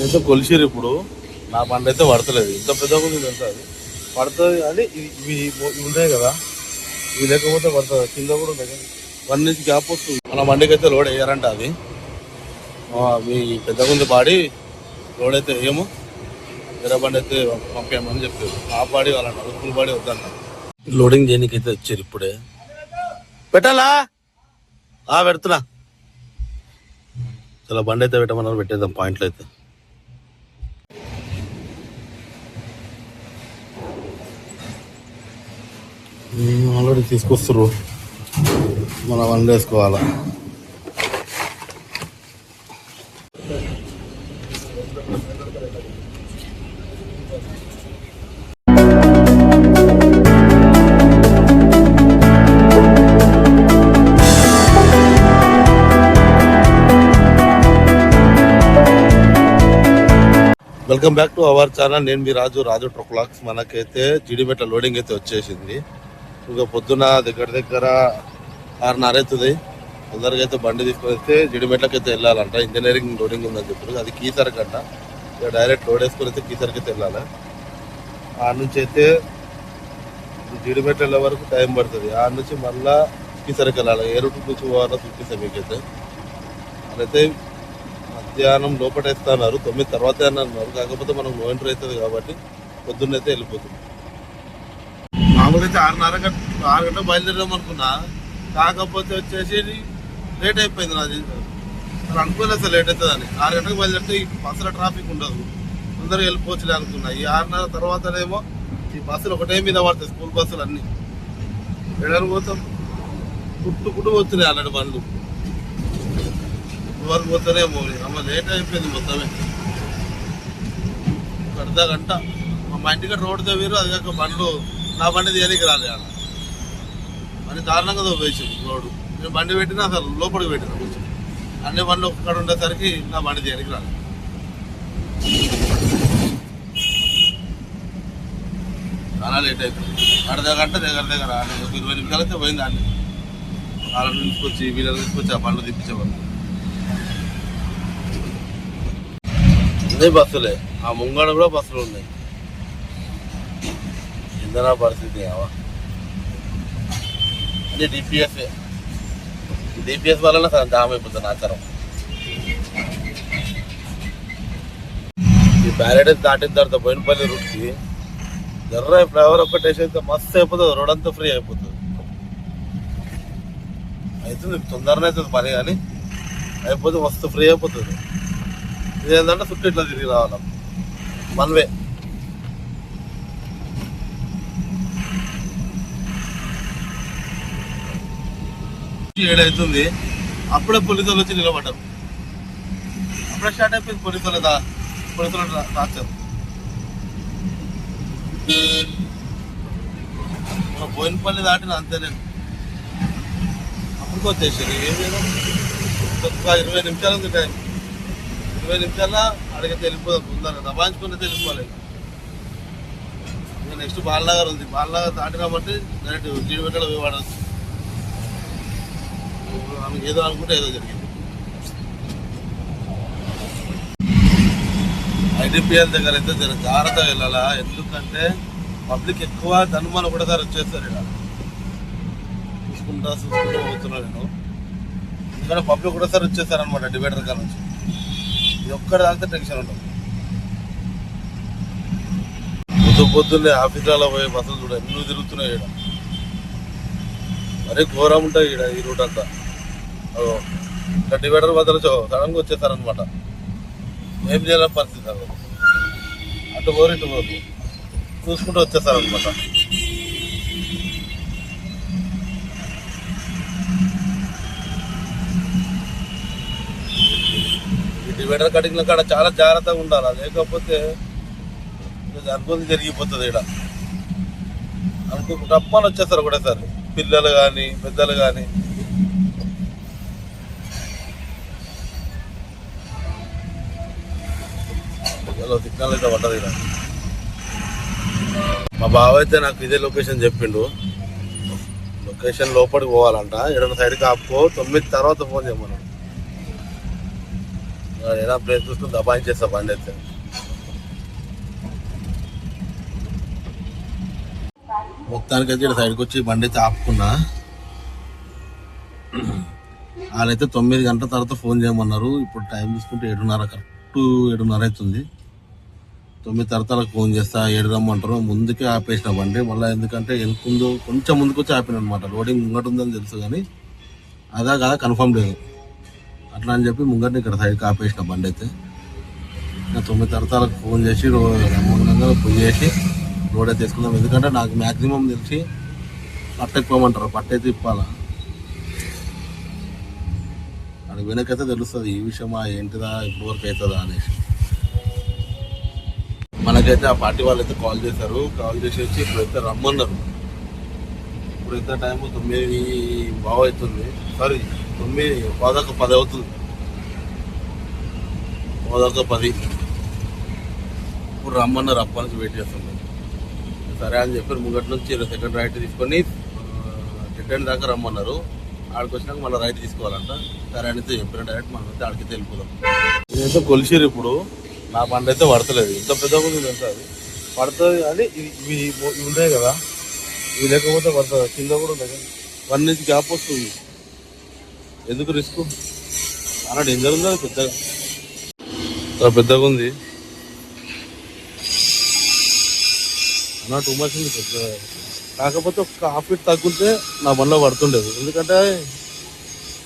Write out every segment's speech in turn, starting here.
అయితే కొలిసిరు ఇప్పుడు నా బండి అయితే పడతలేదు. ఇంత పెద్దగా ఉంది తెలుసా, అది పడుతుంది కానీ ఇవి ఉన్నాయి కదా, ఇవి లేకపోతే పడుతుంది. కింద కూడా ఉన్నాయి కానీ 1 ఇంచ్ గ్యాప్ వస్తుంది. మన బండికి అయితే లోడ్ వేయారంట. అది మీ పెద్దగా ఉంది బాడీ, లోడ్ అయితే వేయము, వేరే బండి అయితే పంపేయమని చెప్పారు. ఆ బాడీ వాళ్ళంట, ఫుల్ బాడీ వద్దన్న. లోడింగ్ చేయడానికి అయితే వచ్చారు ఇప్పుడే. పెట్టాలా పెడుతున్నా. చాలా బండి అయితే పెట్టమన్నారు, పెట్టేద్దాం పాయింట్లు అయితే. ఆల్రెడీ తీసుకొస్తారు, మన బండి వేసుకోవాలా. Welcome back to our channel. నేను మీ రాజు ట్రక్ వ్లాగ్స్. మనకైతే జీడిమెట్ల లోడింగ్ అయితే వచ్చేసింది. ఇంకా పొద్దున దగ్గర 6:30 అవుతుంది. అందరికి అయితే బండి తీసుకొని వస్తే జీడిమెట్లకి అయితే వెళ్ళాలంట. ఇంజనీరింగ్ లోడింగ్ ఉందని చెప్పారు. అది కీసరకు అంట. ఇక డైరెక్ట్ లోడ్ వేసుకొని అయితే కీసరికి అయితే వెళ్ళాలి. ఆ నుంచి అయితే జీడిమెట్ల వెళ్ళే వరకు టైం పడుతుంది. ఆ నుంచి మళ్ళీ కీసరికి వెళ్ళాలి. ఏ రూట్ నుంచి పోవాలో చూపిస్తాను మీకైతే. అదైతే మధ్యాహ్నం లోపల వేస్తున్నారు, 9 తర్వాత అన్నారు. కాకపోతే మనం నో ఎంట్రీ అవుతుంది కాబట్టి పొద్దున్న అయితే వెళ్ళిపోతుంది. మామూలు అయితే 6 గంటలకు బయలుదేరాం అనుకున్నా. కాకపోతే వచ్చేసి లేట్ అయిపోయింది. నాది అసలు అనుకోలేదు సార్ లేట్ అవుతుందని. 6 గంటలకు బయలుదేరితే ఈ బస్సులో ట్రాఫిక్ ఉండదు, తొందరగా వెళ్ళిపోవచ్చులే అనుకున్నా. ఈ 6:30 తర్వాతనేమో ఈ బస్సులు ఒకటే మీద పడతాయి, స్కూల్ బస్సులు అన్నీ. ఎడని పోతాం, పుట్టు పోతున్నాయి అలాంటి బండ్లు. వరకు పోతానేమో అమ్మ లేట్ అయిపోయింది మొత్తమే. అర్ధ గంట మా ఇంటికి రోడ్డుతో వేరు. అది కాక బండ్లు, నా బండి తీయడానికి రాలే అలా అని దారుణంగా వేసి రోడ్డు. నేను బండి పెట్టినా అసలు లోపలికి పెట్టినా కొంచెం. అన్ని బండ్లు ఒక్కడ ఉండేసరికి నా బండి తీయడానికి రాలేదు. చాలా లేట్ అయిపోయింది. అర్ధ గంట దగ్గర 20 నిమిషాలు అయితే పోయింది. అన్ని వాళ్ళని తీసుకొచ్చి వీళ్ళని తీసుకొచ్చి ఆ బండ్లు తెప్పించేవాళ్ళు. అన్నీ బస్సులే, ఆ ముంగడ కూడా బస్సులు ఉన్నాయి. ఇంధన పరిస్థితి అన్నీ డిపిఎస్ వల్ల జామ్ అయిపోతుంది ఆచారం. ఈ ప్యారడైజ్ దాటిన తర్వాత బోయినపల్లి రూట్కి జర్ర ఫ్లైఓవర్ ఒక్కటి వేసేస్తే మస్తు అయిపోతుంది, రోడ్ అంతా ఫ్రీ అయిపోతుంది. అవుతుంది తొందరనే అవుతుంది పని, కానీ అయిపోతే మస్తు ఫ్రీ అయిపోతుంది. ఇదేంటంటే చుట్టూ ఇట్లా తిరిగి రావాలి, 1 వే. ఏడవుతుంది, అప్పుడే పోలీసులు వచ్చి నిలబడ్డారు. అప్పుడే స్టార్ట్ అయిపోయింది పోలీసులు రాచారు. బోయినపల్లి దాటిన అంతేనే, అప్పటికి వచ్చేసారు. ఏం లేదు, 20 నిమిషాలు ఉంది టైం. 20 నిమిషాల్లో అడిగితే వెళ్ళిపోదాం, తొందరగా దబాయించుకుని అయితే వెళ్ళిపోవాలి. ఇంకా నెక్స్ట్ బాలనగర్ ఉంది. బాలనగర్ దాటినామంటే డైరెక్ట్ జీడిమెట్ల పోయి వాడచ్చు. ఆమెకి ఏదో అనుకుంటే ఏదో జరిగింది. ఐడిపిఎల్ దగ్గర అయితే జాగ్రత్తగా వెళ్ళాలా, ఎందుకంటే పబ్లిక్ ఎక్కువ ధనుమాన ఒకటేసారి వచ్చేస్తారు. ఇక్కడ చూసుకుంటా పోతున్నాను నేను, ఎందుకంటే పబ్లిక్ ఒకటేసారి వచ్చేస్తారనమాట డివైడర్ కాడ నుంచి. ఇది ఒక్కడ దాకా టెన్షన్ ఉంటుంది. పొద్దున్నే ఆఫీసులలో పోయే బస్సులు చూడ ఎన్నో తిరుగుతున్నాయి. ఇక్కడ మరీ ఘోరం ఉంటాయి ఇక్కడ ఈ రూట్ అంతా. ఇక్కడ డివైడర్ బదులు సడన్గా వచ్చేస్తారనమాట. ఏం చేయాలని పరిస్థితి అసలు. అటు పోరు ఇటు పోరు చూసుకుంటూ వచ్చేస్తారనమాట. ఈ డివైడర్ కటింగ్ల కాడ చాలా జాగ్రత్తగా ఉండాలి, లేకపోతే అనుకుంది జరిగిపోతుంది. ఇక్కడ అనుకో తప్పని వచ్చేస్తారు ఒకటేసారి, పిల్లలు కానీ పెద్దలు కానీ. సిగ్నల్ అయితే పడ్డది ఇక్కడ. మా బావ అయితే నాకు ఇదే లొకేషన్ చెప్పిండు. లొకేషన్ లోపలికి పోవాలంట. ఏడన్నా సైడ్కి ఆపుకో, 9 తర్వాత ఫోన్ చేయమన్నాడు. ఏదైనా ప్లేస్ చూసుకుని దబాయించేస్తా బండి అయితే. మొత్తానికి అయితే ఇక్కడ సైడ్కి వచ్చి బండి అయితే ఆపుకున్నా. వాళ్ళైతే 9 గంటల తర్వాత ఫోన్ చేయమన్నారు. ఇప్పుడు టైం చూసుకుంటే 7:30, కరెక్ట్ 7:30 అవుతుంది. 9 తర్వాత ఫోన్ చేస్తా, 7 రమ్మంటారు. ముందుకే ఆపేసిన బండి మళ్ళీ, ఎందుకంటే ముందు కొంచెం ముందుకు వచ్చి ఆపిన అనమాట. లోడింగ్ ముంగట ఉందని తెలుసు కానీ అదా కదా కన్ఫర్మ్ లేదు. అట్లా అని చెప్పి ముంగట ఇక్కడ సైడ్కి ఆపేసిన బండి అయితే. 9 తర్వాత ఫోన్ చేసి 3 గంటలకు ఫోన్ చేసి రోడ్ అయితే తీసుకుందాం. ఎందుకంటే నాకు మ్యాక్సిమం తెలిసి పట్ట ఎక్కువమంటారు, పట్ట అయితే ఇప్పాలా. అది వెనకైతే తెలుస్తుంది ఈ విషయమా ఏంటిదా ఇప్పుడు వరకు అవుతుందా అనేసి. మనకైతే ఆ పార్టీ వాళ్ళు అయితే కాల్ చేశారు. కాల్ చేసి వచ్చి ఇప్పుడైతే రమ్మన్నారు. ఇప్పుడైతే టైం 9 అవుతుంది, సారీ 9:10 అవుతుంది, 9:10. ఇప్పుడు రమ్మన్నారు. అప్పటి నుంచి వెయిట్ చేస్తున్నాం. సరే అని చెప్పారు. ముంగటి నుంచి సెకండ్ రైట్ తీసుకొని 10 దాకా రమ్మన్నారు. ఆడికి వచ్చినాక మళ్ళీ రైట్ తీసుకోవాలంట. సరే అని చెప్పారు. డైరెక్ట్ మనం అయితే ఆడికి వెళ్ళిపోదాం. ఇదైతే కొలిసిరు. ఇప్పుడు నా బండి అయితే పడతలేదు. ఇంత పెద్దగా ఉంది తెలుసా, అది పడుతుంది. కానీ ఇవి ఉంటాయి కదా, ఇవి లేకపోతే పడుతుంది. కింద కూడా ఉంటుంది, 1 ఇంచ్ గ్యాప్ వస్తుంది. ఎందుకు రిస్క్? అలా డేంజర్ ఉంది. అది పెద్దగా ఉంది అన్న, టూ మచ్ ఉంది పెద్దగా. కాకపోతే ఒక ½ ఫీట్ తగ్గుంటే నా బండిలో పడుతుండేది. ఎందుకంటే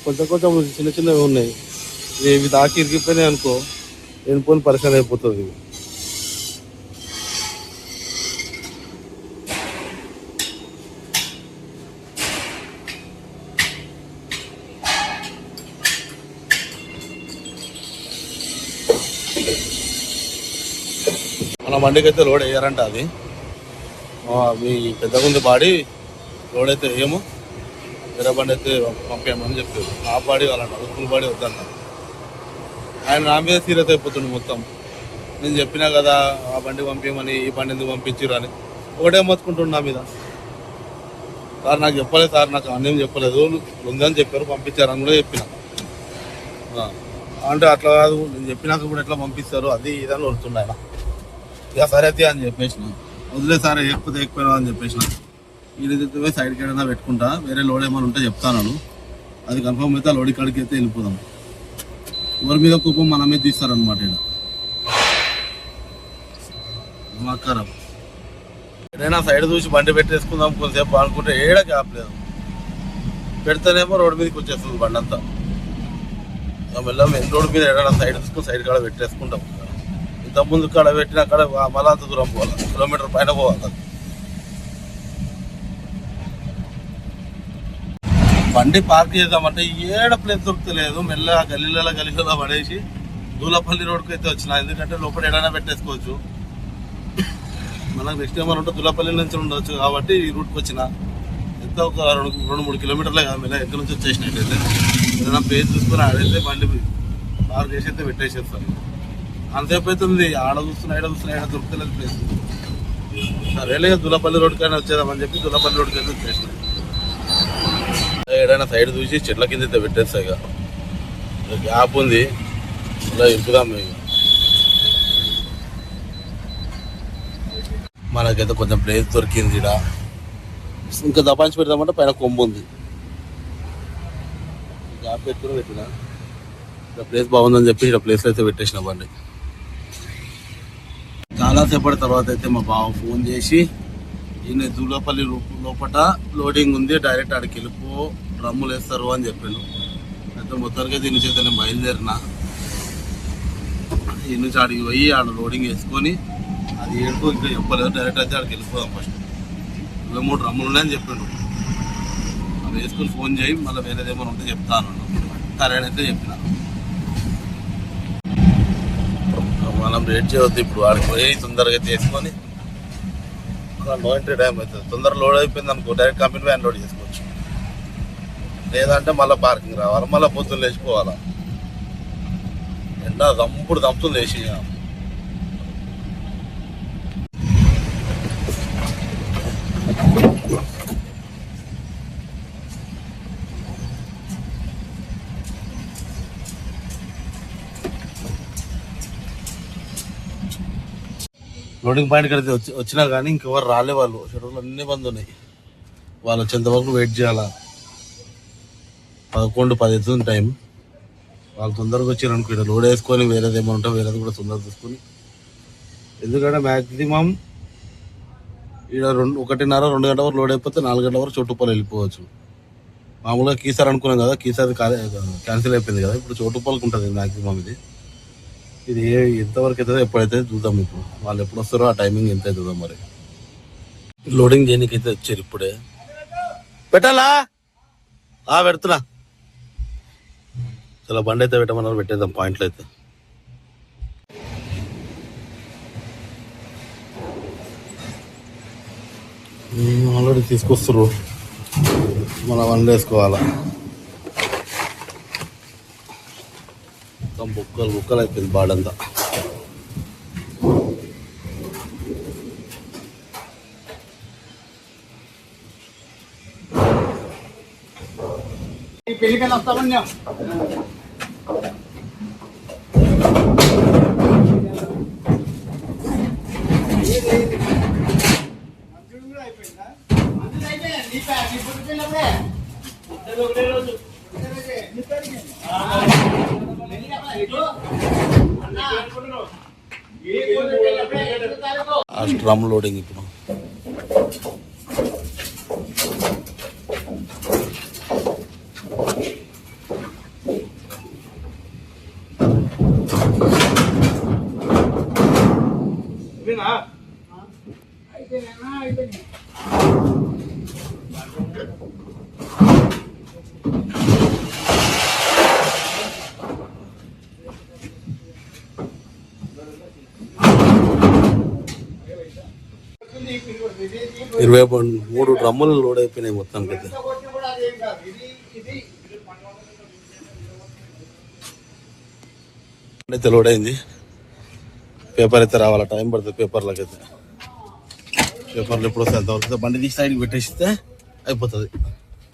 కొంచెం కొంచెం చిన్న చిన్నవి ఉన్నాయి. ఇవి దాకి ఇరిగిపోయినాయి అనుకో, వెళ్ళిపోయిన పరిశ్రమ అయిపోతుంది. మన బండికి అయితే లోడ్ వేయారంట. అది మీ పెద్దగా ఉంది బాడీ, లోడ్ అయితే ఏమో వేరే బండి అయితే పంపేయమని చెప్పారు. ఆ బాడీ వాళ్ళంట, ఫుల్ బాడీ వద్దన్న. ఆయన నా మీద సీరియస్ అయిపోతుంది మొత్తం. నేను చెప్పినా కదా ఆ బండి పంపించమని, ఈ బండి ఎందుకు పంపించారు అని ఒకటే మొత్తుకుంటుండు నా మీద. సార్ నాకు చెప్పలేదు సార్, నాకు అన్నేం చెప్పలేదు, ఉందని చెప్పారు, పంపించారని కూడా చెప్పిన. అంటే అట్లా కాదు, నేను చెప్పినాక కూడా ఎట్లా పంపిస్తారు అది ఇదని వడుతుండే ఆయన. ఇక సరే అయితే అని చెప్పేసిన, వదిలే సార్ ఎక్కువ ఎక్కువ అని చెప్పేసిన. ఇది సైడ్కి ఏదైనా పెట్టుకుంటా, వేరే లోడ్ ఏమైనా ఉంటే చెప్తాను. అది కన్ఫర్మ్ అయితే లోడ్ కాడికి అయితే వెళ్ళిపోదాం. ఎవరి మీద కోపం మన మీద తీస్తారనమాట. ఇక్కడ నమ్మకారం ఏదైనా సైడ్ చూసి బండి పెట్టేసుకుందాం కొంతసేపు అనుకుంటే ఏడ గ్యాప్ లేదు. పెడితేనేమో రోడ్డు మీదకి వచ్చేస్తుంది బండి అంతా. మెల్లగా మెయిన్ రోడ్డు మీద ఏదైనా సైడ్ తీసుకుని సైడ్ కాడ పెట్టేసుకుంటాం. ఇంత ముందు కాడ పెట్టిన కాడ మళ్ళీ అంత దూరం పోవాలి, కిలోమీటర్ పైన పోవాలి. బండి పార్క్ చేద్దామంటే ఏడ ప్లేస్ దొరుకుతలేదు. మెల్లగా గలీలలో పడేసి దూలపల్లి రోడ్కి అయితే వచ్చిన. ఎందుకంటే లోపల ఏడైనా పెట్టేసుకోవచ్చు. మనకు నెక్స్ట్ ఏమైనా ఉంటే దూలపల్లి నుంచి ఉండవచ్చు కాబట్టి ఈ రూట్కి వచ్చిన. ఎంత ఒక 2-3 కిలోమీటర్లే కదా, మెల్ల ఎక్కడి నుంచి వచ్చేసినట్టయితే ఏదైనా ప్లేస్ చూసుకొని ఆడైతే బండి పార్క్ చేసి అయితే పెట్టేసేస్తాను. అంతసేపు అవుతుంది, ఆడ చూస్తున్నా దొరుకుతలేదు ప్లేస్. సరేలే దూలపల్లి రోడ్కైనా వచ్చేదామని చెప్పి దూలపల్లి రోడ్కి అయితే వచ్చేసిన. ఏదైనా సైడ్ చూసి చెట్ల కింద అయితే పెట్టేస్తాయి. ఇక గ్యాప్ ఉంది, ఇలా ఇంపుదాం. ఇక మనకైతే కొంచెం ప్లేస్ దొరికింది. ఇక్కడ ఇంకా దబాయించి పెడదామంటే పైన కొమ్ము ఉంది, గ్యాప్ పెట్టుకుని పెట్టిన. ఇక్కడ ప్లేస్ బాగుందని చెప్పి ఇక్కడ ప్లేస్లో అయితే పెట్టేసిన బండి. చాలాసేపటి తర్వాత అయితే మా బావ ఫోన్ చేసి, ఈయన దూలపల్లి లోపల లోడింగ్ ఉంది, డైరెక్ట్ ఆడికి వెళ్ళిపో, డ్రమ్ములు వేస్తారు అని చెప్పాను. అయితే మొత్తానికి దీని చేత నేను బయలుదేరిన. ఈ నుంచి ఆడికి పోయి ఆడ లోడింగ్ వేసుకొని, అది ఏడుకో ఇంకా చెప్పలేదు, డైరెక్ట్ అయితే ఆడికి వెళ్ళిపోదాం. ఫస్ట్ 23 డ్రమ్ములు ఉన్నాయని చెప్పాను. అవి వేసుకొని ఫోన్ చేయి, మళ్ళీ వేరేదేమో ఉంటే చెప్తాను. సరేనైతే చెప్పిన. మనం రేట్ చేయవద్దు. ఇప్పుడు ఆడికి పోయి తొందరగా అయితే వేసుకొని నో ఎంట్రీ టైం అవుతుంది. తొందరగా లోడ్ అయిపోయింది అనుకో, డైరెక్ట్ కంపెనీ వ్యాన్ లోడ్ చేసుకోవచ్చు. లేదంటే మళ్ళీ పార్కింగ్ రావాలి, మళ్ళీ పొద్దున్న లేచిపోవాలా. ఎండ దంపుతుంది వేసి. లోడింగ్ పాయింట్ అయితే వచ్చినా కానీ ఇంకెవరు రాలే, వాళ్ళు షెడ్యూల్ అన్నీ బంద్ ఉన్నాయి. వాళ్ళు వచ్చేంత వరకు వెయిట్ చేయాలా. 11-10 అవుతుంది టైం. వాళ్ళు తొందరగా వచ్చారు అనుకో, ఇక్కడ లోడ్ వేసుకొని వేరేది ఏమైనా ఉంటే వేరేది కూడా తొందరగా చూసుకొని, ఎందుకంటే మ్యాక్సిమం ఇక్కడ 1:30-2 గంటల వరకు లోడ్ అయిపోతే 4 గంటల వరకు చోటుపల్లి వెళ్ళిపోవచ్చు. మామూలుగా కీసార్ అనుకున్నాం కదా, కీసార్ క్యాన్సిల్ అయిపోయింది కదా, ఇప్పుడు చోటుపల్లికి ఉంటుంది మ్యాక్సిమం. ఇది ఎంతవరకు అవుతుందో ఎప్పుడైతే చూద్దాం. ఇప్పుడు వాళ్ళు ఎప్పుడు వస్తారో ఆ టైమింగ్ ఎంత అవుతుందో మరి. లోడింగ్ చేయడానికి అయితే వచ్చారు ఇప్పుడే. పెట్టాలా పెడుతున్నా. చాలా బండి అయితే పెట్టమన్నారు, పెట్టేద్దాం పాయింట్లు అయితే. ఆల్రెడీ తీసుకొస్తారు, మనం బండి వేసుకోవాలా. మొత్తం బుక్కలు అయిపోయింది బాడంతా. పెళ్లికన్నా వస్తామని ఆ డ్రమ్ లోడింగ్ ఇప్పుడు ఇరవై 3 డ్రమ్ములు లోడ్ అయిపోయినాయి మొత్తానికి అయితే. అయితే లోడ్ అయింది. పేపర్ అయితే రావాలా, టైం పడుతుంది పేపర్లకి అయితే. పేపర్లు ఎప్పుడు వస్తే అంతవరకు బండి తీసి సైడ్కి పెట్టేస్తే అయిపోతుంది.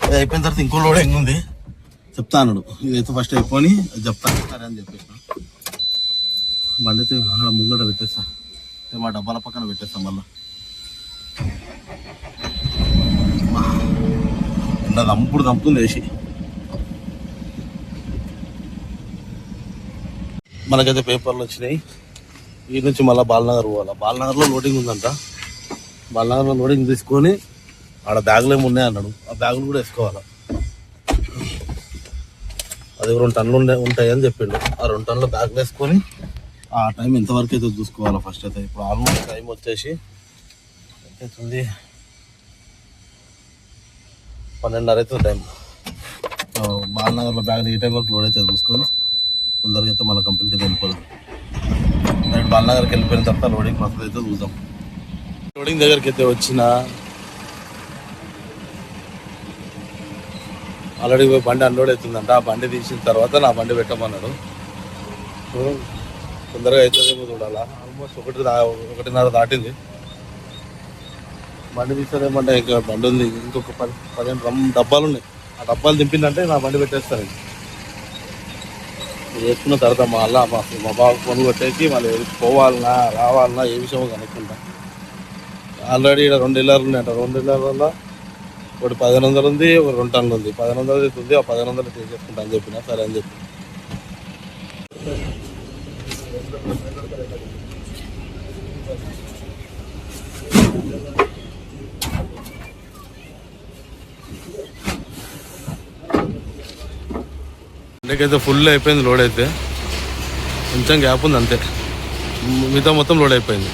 అది అయిపోయిన తర్వాత ఇంకో లోడ్ ఉంది చెప్తా అన్నాడు. ఇదైతే ఫస్ట్ అయిపోయి చెప్తాను సరే అని చెప్పేసిన. బండి అయితే ముంగట పెట్టేస్తా, మా డబ్బాల పక్కన పెట్టేస్తాం. మళ్ళీ దంపుతుంది వేసి. మనకైతే పేపర్లు వచ్చినాయి. ఈ నుంచి మళ్ళీ బాలనగర్ పోవాలా. బాలనగర్లో లోడింగ్ ఉందంట. బాలనగర్లో లోడింగ్ తీసుకొని ఆడ బ్యాగులు ఏమి ఉన్నాయి అన్నాడు, ఆ బ్యాగులు కూడా వేసుకోవాలా. అది 2 టన్నులు ఉంటాయని చెప్పిండు. ఆ 2 టన్నుల బ్యాగులు వేసుకొని ఆ టైం ఎంతవరకు అయితే చూసుకోవాలా ఫస్ట్ అయితే. ఇప్పుడు ఆల్మోస్ట్ టైం వచ్చేసి అవుతుంది 12:30 అవుతుంది టైం. బాలనగర్లో బ్యాగ్ ఈ టైం వరకు లోడ్ అయితే చూసుకొని తొందరగా అయితే మళ్ళీ కంప్లీట్ అయితే వెళ్ళిపోదాం. రైట్ బాలనగర్కి వెళ్ళిపోయిన తర్వాత లోడింగ్ ప్రాసెస్ అయితే చూద్దాం. లోడింగ్ దగ్గరికి అయితే వచ్చిన ఆల్రెడీ బండి అన్లోడ్ అవుతుందంట. ఆ బండి తీసిన తర్వాత నా బండి పెట్టమన్నాడు. తొందరగా అవుతుందేమో చూడాలా. ఆల్మోస్ట్ 1:30 దాటింది. బండి తీసేదేమంటే ఇంకా బండి ఉంది, ఇంకొక 15 డబ్బాలు ఉన్నాయి. ఆ డబ్బాలు దింపిందంటే నా బండి పెట్టేస్తాను. వేసుకున్న తర్వాత మా బాబు ఫోన్ కొట్టేసి మళ్ళీ పోవాలన్నా రావాలన్నా ఏ విషయమో కనుక్కుంటా. ఆల్రెడీ ఇక్కడ 2 ఇల్లర్లు ఉన్నాయంట. 2 ఇల్లర్లలో ఒకటి 1500 ఉంది, ఒక 2 టన్నులు ఉంది. 1500 అవుతుంది, ఆ 1500 తీసేసుకుంటా అని చెప్పిన. సరే అని చెప్పి అయితే ఫుల్ అయిపోయింది లోడ్ అయితే. కొంచెం గ్యాప్ ఉంది అంతే, మిగతా మొత్తం లోడ్ అయిపోయింది.